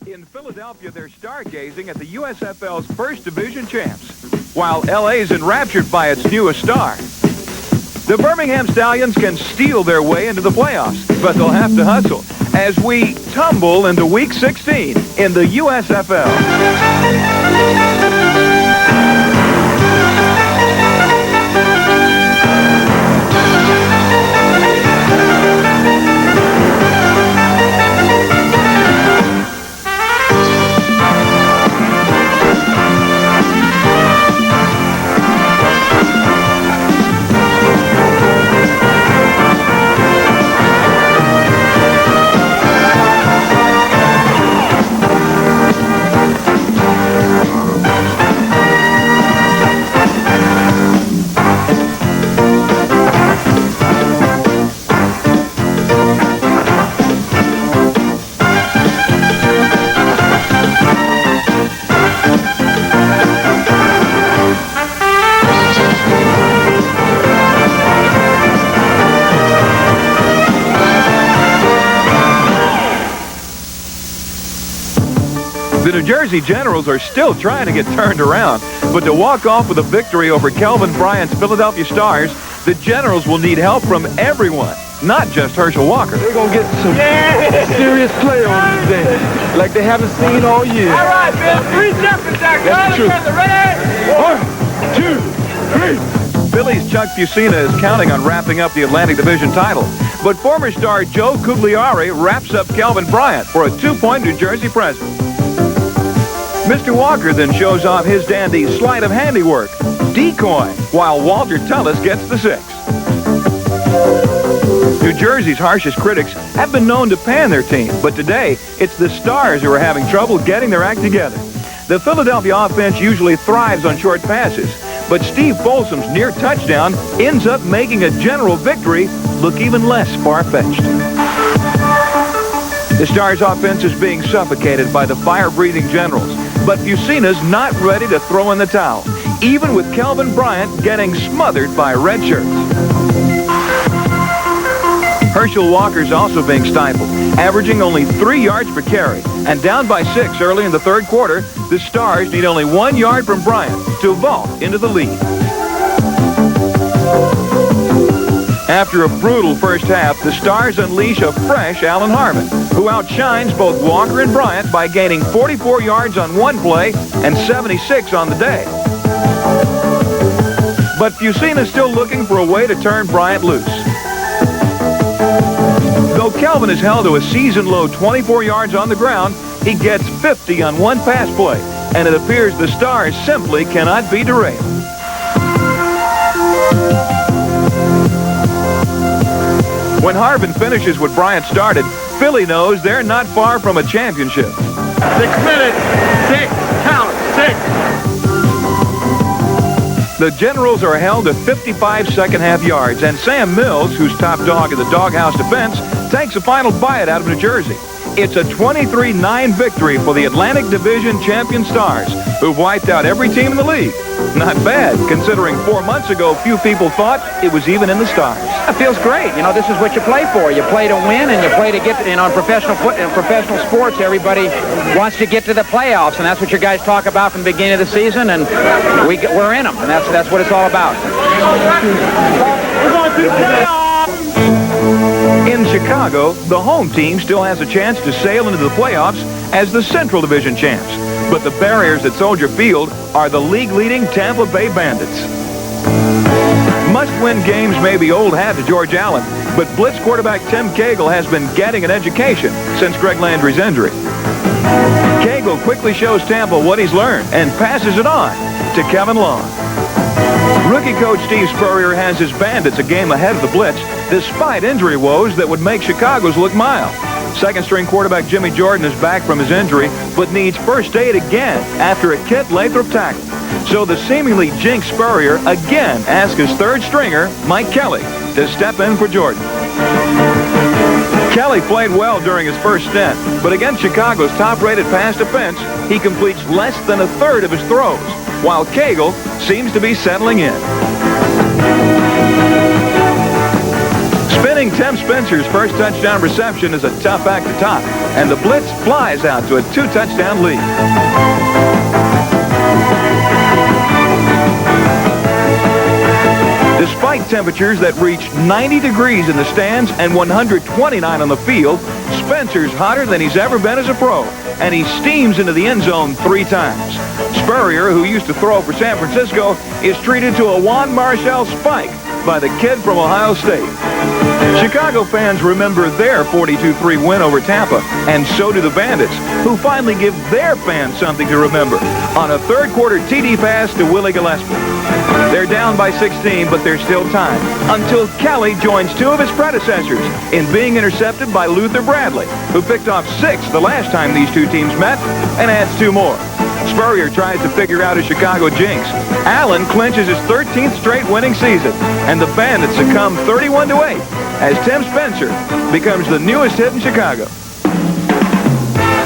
In Philadelphia, they're stargazing at the USFL's first division champs, while LA's enraptured by its newest star. The Birmingham Stallions can steal their way into the playoffs, but they'll have to hustle as we tumble into Week 16 in the USFL. The New Jersey Generals are still trying to get turned around, but to walk off with a victory over Kelvin Bryant's Philadelphia Stars, the Generals will need help from everyone, not just Herschel Walker. They're going to get some serious play on today, like they haven't seen all year. All right, Bill, 3 seconds there. That's true. Ready? 1, 2, 3. Philly's Chuck Fusina is counting on wrapping up the Atlantic Division title, but former star Joe Cugliari wraps up Kelvin Bryant for a 2-point New Jersey present. Mr. Walker then shows off his dandy sleight of handiwork, decoy, while Walter Tullis gets the 6. New Jersey's harshest critics have been known to pan their team, but today it's the Stars who are having trouble getting their act together. The Philadelphia offense usually thrives on short passes, but Steve Folsom's near touchdown ends up making a general victory look even less far-fetched. The Stars' offense is being suffocated by the fire-breathing Generals, but Fusina's not ready to throw in the towel, even with Kelvin Bryant getting smothered by red shirts. Herschel Walker's also being stifled, averaging only 3 yards per carry, and down by 6 early in the third quarter, the Stars need only 1 yard from Bryant to vault into the lead. After a brutal first half, the Stars unleash a fresh Allen Harmon, who outshines both Walker and Bryant by gaining 44 yards on one play and 76 on the day. But Fusina's still looking for a way to turn Bryant loose. Though Kelvin is held to a season-low 24 yards on the ground, he gets 50 on one pass play, and it appears the Stars simply cannot be derailed. When Harvin finishes what Bryant started, Philly knows they're not far from a championship. 6 minutes. 6. Count. 6. The Generals are held to 55 second-half yards, and Sam Mills, who's top dog in the doghouse defense, takes a final bite out of New Jersey. It's a 23-9 victory for the Atlantic Division champion Stars, who've wiped out every team in the league. Not bad, considering 4 months ago few people thought it was even in the stars. It feels great. You know, this is what you play for. You play to win, and you play to get, in professional sports, everybody wants to get to the playoffs, and that's what your guys talk about from the beginning of the season, and we're in them, and that's what it's all about. We're going to the playoffs. In Chicago, the home team still has a chance to sail into the playoffs as the Central Division champs. But the barriers at Soldier Field are the league-leading Tampa Bay Bandits. Must-win games may be old hat to George Allen, but Blitz quarterback Tim Cagle has been getting an education since Greg Landry's injury. Cagle quickly shows Tampa what he's learned and passes it on to Kevin Long. Rookie coach Steve Spurrier has his Bandits a game ahead of the Blitz, despite injury woes that would make Chicago's look mild. Second-string quarterback Jimmy Jordan is back from his injury, but needs first aid again after a Kit Lathrop tackle. So the seemingly jinxed Spurrier again asks his third-stringer, Mike Kelly, to step in for Jordan. Kelly played well during his first stint, but against Chicago's top-rated pass defense, he completes less than a third of his throws, while Cagle seems to be settling in. Spinning Winning Tim Spencer's first touchdown reception is a tough act to top, and the blitz flies out to a 2-touchdown lead. Despite temperatures that reached 90 degrees in the stands and 129 on the field, Spencer's hotter than he's ever been as a pro, and he steams into the end zone 3 times. Spurrier, who used to throw for San Francisco, is treated to a Juan Marshall spike by the kid from Ohio State. Chicago fans remember their 42-3 win over Tampa, and so do the Bandits, who finally give their fans something to remember on a third-quarter TD pass to Willie Gillespie. They're down by 16, but there's still time until Kelly joins 2 of his predecessors in being intercepted by Luther Bradley, who picked off 6 the last time these 2 teams met, and adds 2 more. Spurrier tries to figure out his Chicago jinx. Allen clinches his 13th straight winning season, and the Bandits succumb 31-8 as Tim Spencer becomes the newest hit in Chicago.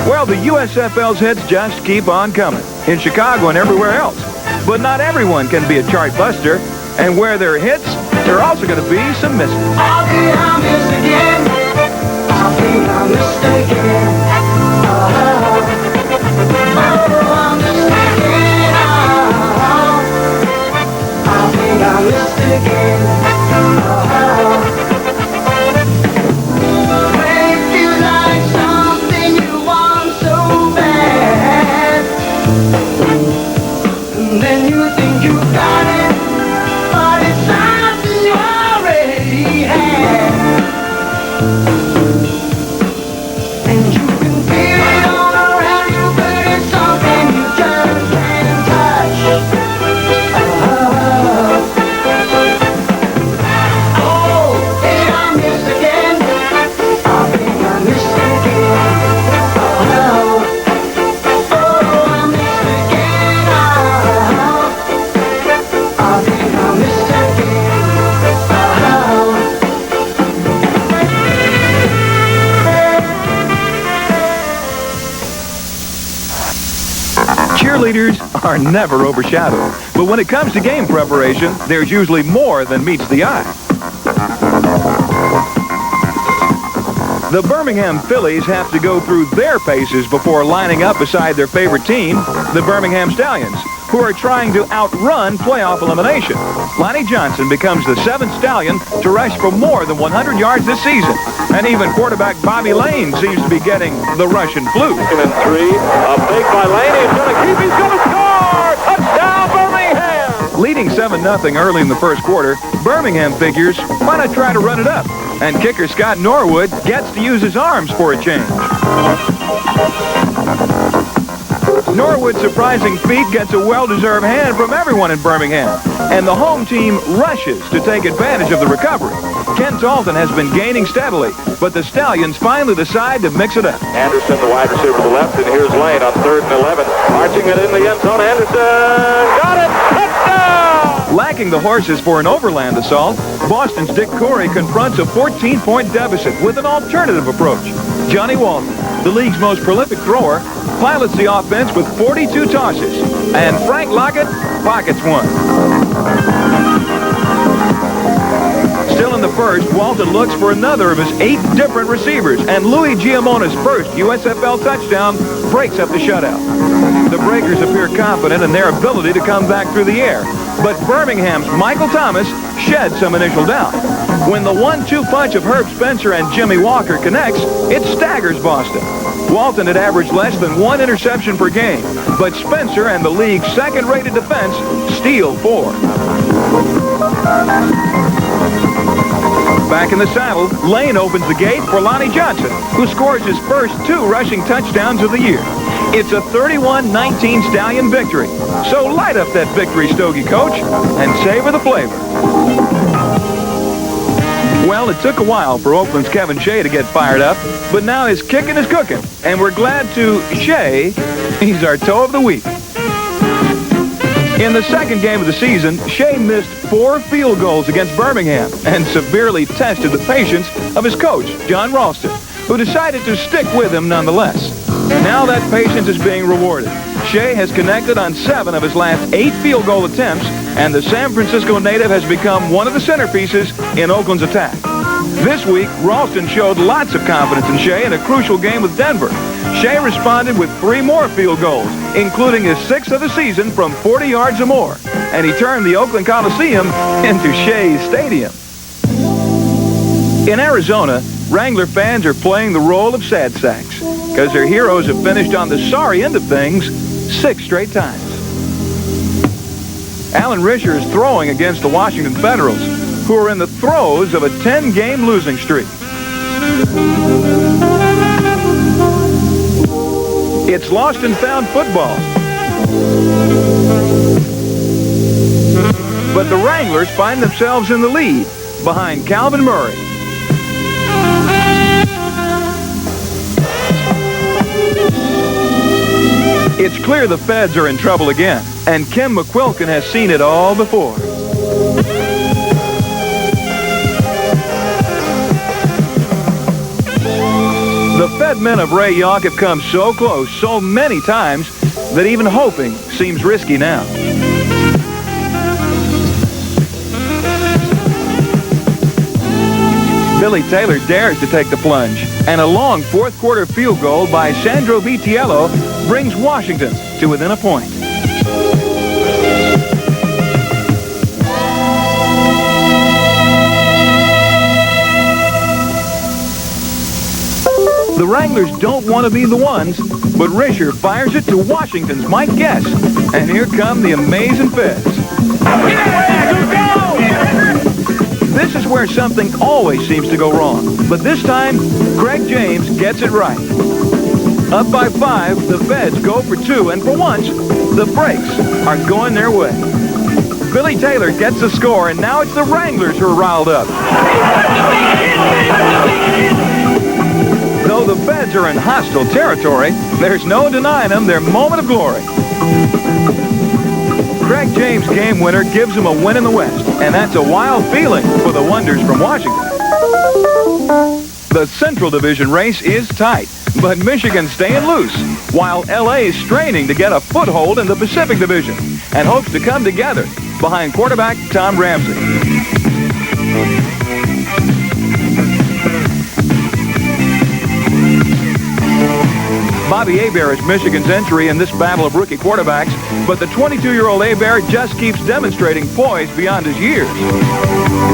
Well, the USFL's hits just keep on coming in Chicago and everywhere else. But not everyone can be a chart buster, and where there are hits, there are also going to be some misses. I'll be honest again. I'll be honest again. I'm mistaken. I'll be honest again. When it feels like something you want so bad, and then you think you got it, but it's something you already had. And you can feel it all around you, but it's something you just can't touch. Oh, did I miss again? I think I missed again. Oh, I missed again. I think I missed again. Cheerleaders are never overshadowed, but when it comes to game preparation, there's usually more than meets the eye. The Birmingham Phillies have to go through their paces before lining up beside their favorite team, the Birmingham Stallions, who are trying to outrun playoff elimination. Lonnie Johnson becomes the 7th Stallion to rush for more than 100 yards this season. And even quarterback Bobby Lane seems to be getting the Russian flu. 2 and 3. A big by Lane. He's going to keep. He's going to score. Touchdown, Birmingham. Leading 7-0 early in the first quarter, Birmingham figures, why not try to run it up? And kicker Scott Norwood gets to use his arms for a change. Norwood's surprising feat gets a well-deserved hand from everyone in Birmingham, and the home team rushes to take advantage of the recovery. Ken Dalton has been gaining steadily, but the Stallions finally decide to mix it up. Anderson, the wide receiver to the left, and here's Lane on 3rd and 11. Marching it in the end zone. Anderson got it. Touchdown! Lacking the horses for an overland assault, Boston's Dick Corey confronts a 14-point deficit with an alternative approach. Johnny Walton, the league's most prolific thrower, pilots the offense with 42 tosses, and Frank Lockett pockets one. Still in the first, Walton looks for another of his 8 different receivers, and Louis Giamona's first USFL touchdown breaks up the shutout. The Breakers appear confident in their ability to come back through the air, but Birmingham's Michael Thomas shed some initial doubt. When the 1-2 punch of Herb Spencer and Jimmy Walker connects, it staggers Boston. Walton had averaged less than 1 interception per game, but Spencer and the league's second-rated defense steal 4. Back in the saddle, Lane opens the gate for Lonnie Johnson, who scores his first 2 rushing touchdowns of the year. It's a 31-19 Stallion victory. So light up that victory stogie, Coach, and savor the flavor. Well, it took a while for Oakland's Kevin Shea to get fired up, but now his kicking is cooking, and we're glad to Shea, he's our toe of the week. In the second game of the season, Shea missed 4 field goals against Birmingham and severely tested the patience of his coach, John Ralston, who decided to stick with him nonetheless. Now that patience is being rewarded. Shea has connected on 7 of his last 8 field goal attempts, and the San Francisco native has become one of the centerpieces in Oakland's attack. This week, Ralston showed lots of confidence in Shea in a crucial game with Denver. Shea responded with 3 more field goals, including his 6th of the season from 40 yards or more. And he turned the Oakland Coliseum into Shea's Stadium. In Arizona, Wrangler fans are playing the role of sad sacks because their heroes have finished on the sorry end of things 6 straight times. Alan Risher is throwing against the Washington Federals, who are in the throes of a 10-game losing streak. It's lost and found football. But the Wranglers find themselves in the lead behind Calvin Murray. It's clear the Feds are in trouble again, and Kim McQuilkin has seen it all before. The Fed men of Ray Yawk have come so close so many times that even hoping seems risky now. Billy Taylor dares to take the plunge, and a long fourth-quarter field goal by Sandro Vitiello brings Washington to within a point. The Wranglers don't want to be the ones, but Risher fires it to Washington's Mike Guess, and here come the amazing Feds. This is where something always seems to go wrong, but this time, Craig James gets it right. Up by 5, the Feds go for 2, and for once, the brakes are going their way. Billy Taylor gets the score, and now it's the Wranglers who are riled up. Though the Feds are in hostile territory, there's no denying them their moment of glory. Craig James' game winner gives them a win in the West, and that's a wild feeling for the Wonders from Washington. The Central Division race is tight, but Michigan's staying loose, while LA is straining to get a foothold in the Pacific Division and hopes to come together behind quarterback Tom Ramsey. Bobby Hebert is Michigan's entry in this battle of rookie quarterbacks, but the 22-year-old Hebert just keeps demonstrating poise beyond his years.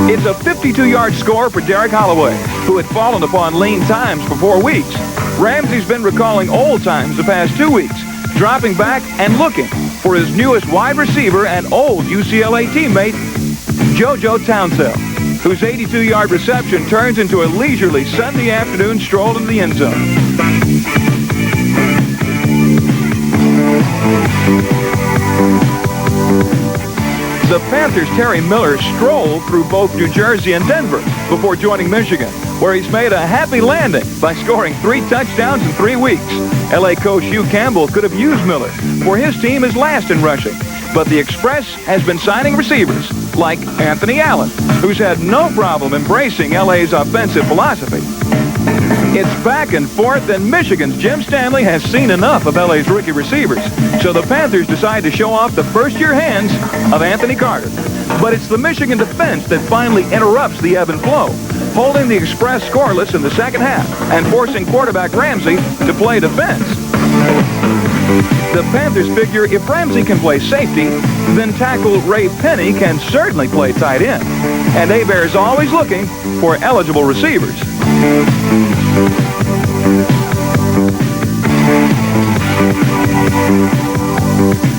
It's a 52-yard score for Derek Holloway, who had fallen upon lean times for 4 weeks. Ramsey's been recalling old times the past 2 weeks, dropping back and looking for his newest wide receiver and old UCLA teammate, JoJo Townsell, whose 82-yard reception turns into a leisurely Sunday afternoon stroll into the end zone. The Panthers' Terry Miller strolled through both New Jersey and Denver before joining Michigan, where he's made a happy landing by scoring 3 touchdowns in 3 weeks. LA coach Hugh Campbell could have used Miller, for his team is last in rushing. But the Express has been signing receivers like Anthony Allen, who's had no problem embracing LA's offensive philosophy. It's back and forth, and Michigan's Jim Stanley has seen enough of LA's rookie receivers. So the Panthers decide to show off the first-year hands of Anthony Carter. But it's the Michigan defense that finally interrupts the ebb and flow, holding the Express scoreless in the second half and forcing quarterback Ramsey to play defense. The Panthers figure if Ramsey can play safety, then tackle Ray Penny can certainly play tight end. And Hebert's always looking for eligible receivers.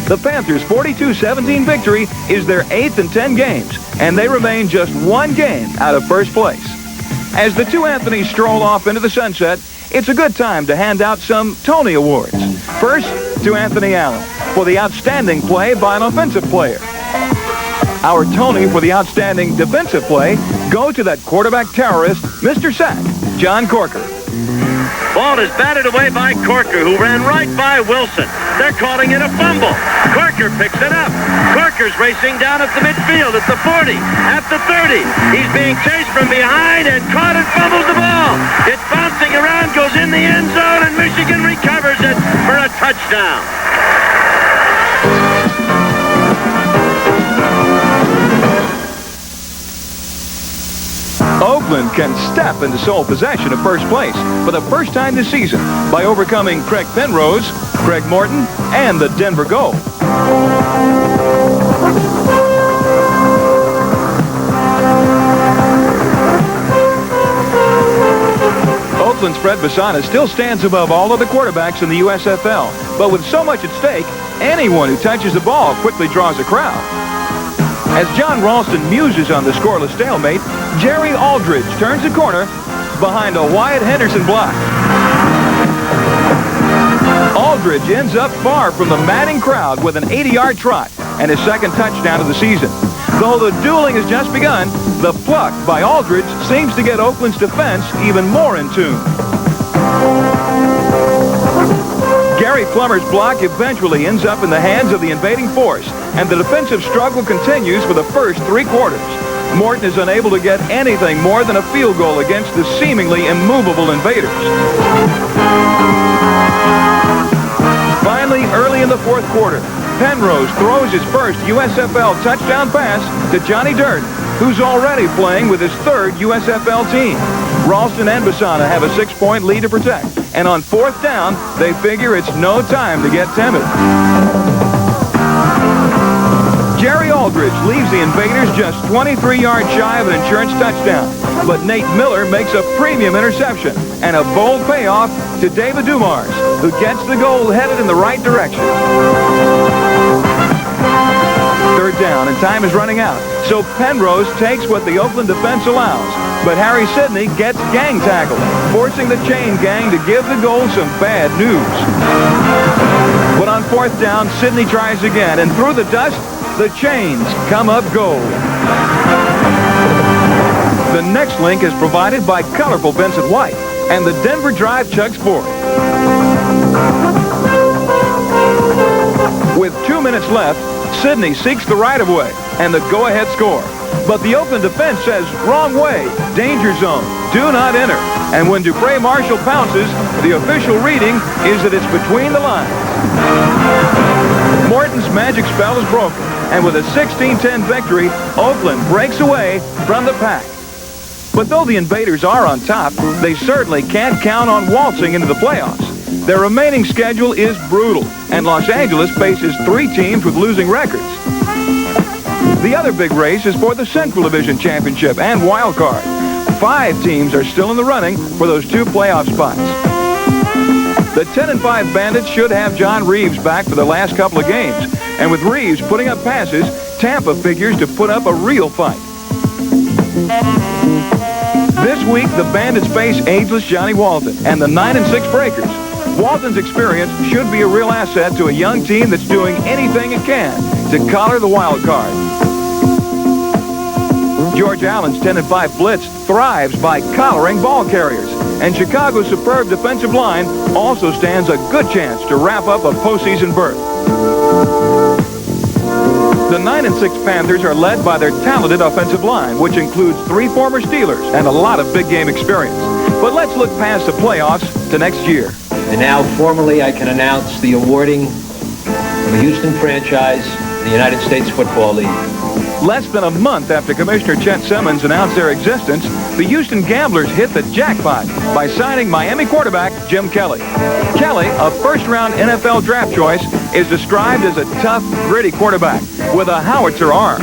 The Panthers' 42-17 victory is their 8th in 10 games, and they remain just 1 game out of first place. As the two Anthonys stroll off into the sunset, it's a good time to hand out some Tony Awards. First, to Anthony Allen for the outstanding play by an offensive player. Our Tony for the outstanding defensive play goes to that quarterback terrorist, Mr. Sack, John Corker. Ball is batted away by Corker, who ran right by Wilson. They're calling it a fumble. Corker picks it up. Corker's racing down at the midfield, at the 40, at the 30. He's being chased from behind and caught and fumbles the ball. It's bouncing around, goes in the end zone, and Michigan recovers it for a touchdown. Oakland can step into sole possession of first place for the first time this season by overcoming Craig Penrose, Craig Morton, and the Denver Gold. Oakland's Fred Basana still stands above all other quarterbacks in the USFL, but with so much at stake, anyone who touches the ball quickly draws a crowd. As John Ralston muses on the scoreless stalemate, Jerry Aldridge turns the corner behind a Wyatt Henderson block. Aldridge ends up far from the madding crowd with an 80-yard trot and his second touchdown of the season. Though the dueling has just begun, the pluck by Aldridge seems to get Oakland's defense even more in tune. Gary Plummer's block eventually ends up in the hands of the invading force, and the defensive struggle continues for the first 3 quarters. Morton is unable to get anything more than a field goal against the seemingly immovable invaders. Finally, early in the fourth quarter, Penrose throws his first USFL touchdown pass to Johnny Durden, who's already playing with his 3rd USFL team. Ralston and Basana have a 6-point lead to protect, and on 4th down, they figure it's no time to get timid. Jerry Aldridge leaves the Invaders just 23 yards shy of an insurance touchdown, but Nate Miller makes a premium interception and a bold payoff to David Dumars, who gets the goal headed in the right direction. 3rd down, and time is running out, so Penrose takes what the Oakland defense allows, but Harry Sidney gets gang tackled, forcing the chain gang to give the goal some bad news. But on 4th down, Sidney tries again, and through the dust, the chains come up gold. The next link is provided by colorful Vincent White, and the Denver drive chugs forward. With 2 minutes left, Sidney seeks the right-of-way and the go-ahead score. But the Oakland defense says, wrong way, danger zone, do not enter. And when Dupre Marshall pounces, the official reading is that it's between the lines. Morton's magic spell is broken, and with a 16-10 victory, Oakland breaks away from the pack. But though the Invaders are on top, they certainly can't count on waltzing into the playoffs. Their remaining schedule is brutal, and Los Angeles faces 3 teams with losing records. The other big race is for the Central Division Championship and wild card. 5 teams are still in the running for those 2 playoff spots. The 10-5 Bandits should have John Reeves back for the last couple of games, and with Reeves putting up passes, Tampa figures to put up a real fight. This week, the Bandits face ageless Johnny Walton and the 9-6 Breakers. Walton's experience should be a real asset to a young team that's doing anything it can to collar the wild card. George Allen's 10-5 blitz thrives by collaring ball carriers, and Chicago's superb defensive line also stands a good chance to wrap up a postseason berth. The 9-6 Panthers are led by their talented offensive line, which includes 3 former Steelers and a lot of big game experience. But let's look past the playoffs to next year. And now, formally, I can announce the awarding of a Houston franchise in the United States Football League. Less than a month after Commissioner Chet Simmons announced their existence, the Houston Gamblers hit the jackpot by signing Miami quarterback Jim Kelly. Kelly, a first-round NFL draft choice, is described as a tough, gritty quarterback with a howitzer arm.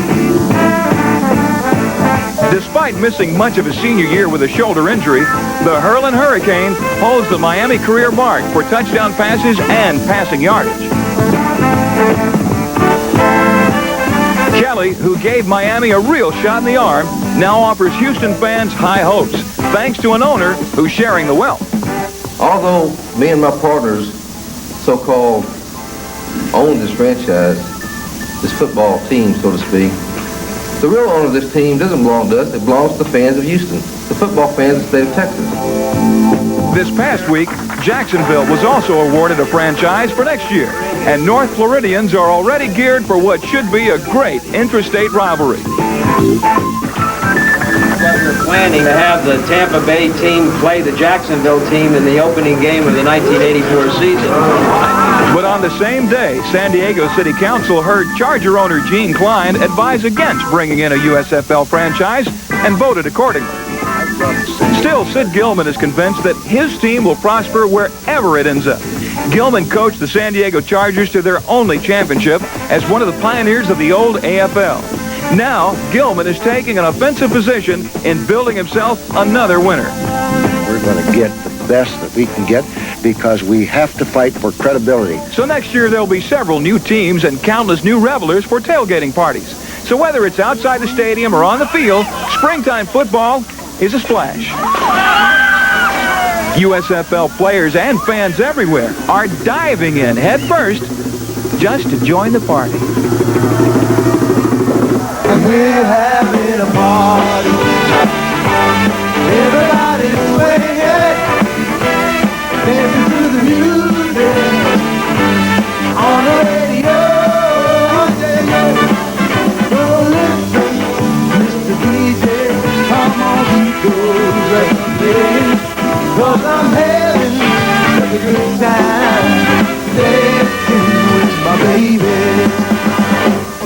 Despite missing much of his senior year with a shoulder injury, the Hurlin' Hurricane holds the Miami career mark for touchdown passes and passing yardage. Kelly, who gave Miami a real shot in the arm, now offers Houston fans high hopes, thanks to an owner who's sharing the wealth. Although me and my partners, so-called, own this franchise, this football team, so to speak, the real owner of this team doesn't belong to us. It belongs to the fans of Houston, the football fans of the state of Texas. This past week, Jacksonville was also awarded a franchise for next year, and North Floridians are already geared for what should be a great intrastate rivalry. We're planning to have the Tampa Bay team play the Jacksonville team in the opening game of the 1984 season. But on the same day, San Diego City Council heard Charger owner Gene Klein advise against bringing in a USFL franchise and voted accordingly. Still, Sid Gilman is convinced that his team will prosper wherever it ends up. Gilman coached the San Diego Chargers to their only championship as one of the pioneers of the old AFL. Now, Gilman is taking an offensive position in building himself another winner. We're going to get the best that we can get because we have to fight for credibility. So next year, there'll be several new teams and countless new revelers for tailgating parties. So whether it's outside the stadium or on the field, springtime football is a splash. USFL players and fans everywhere are diving in head first just to join the party. We're having a party. Everybody's swinging, dancing to the music on the radio. So listen, Mr. DJ, come on, keep those records playing, 'cause I'm having such a good time dancing with my baby.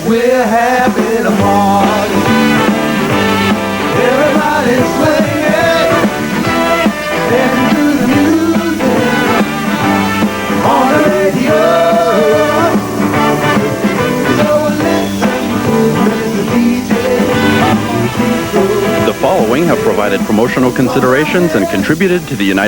We're having a party. Everybody's swinging, dancing to the music on the radio. So listen to the DJ. The following have provided promotional considerations and contributed to the United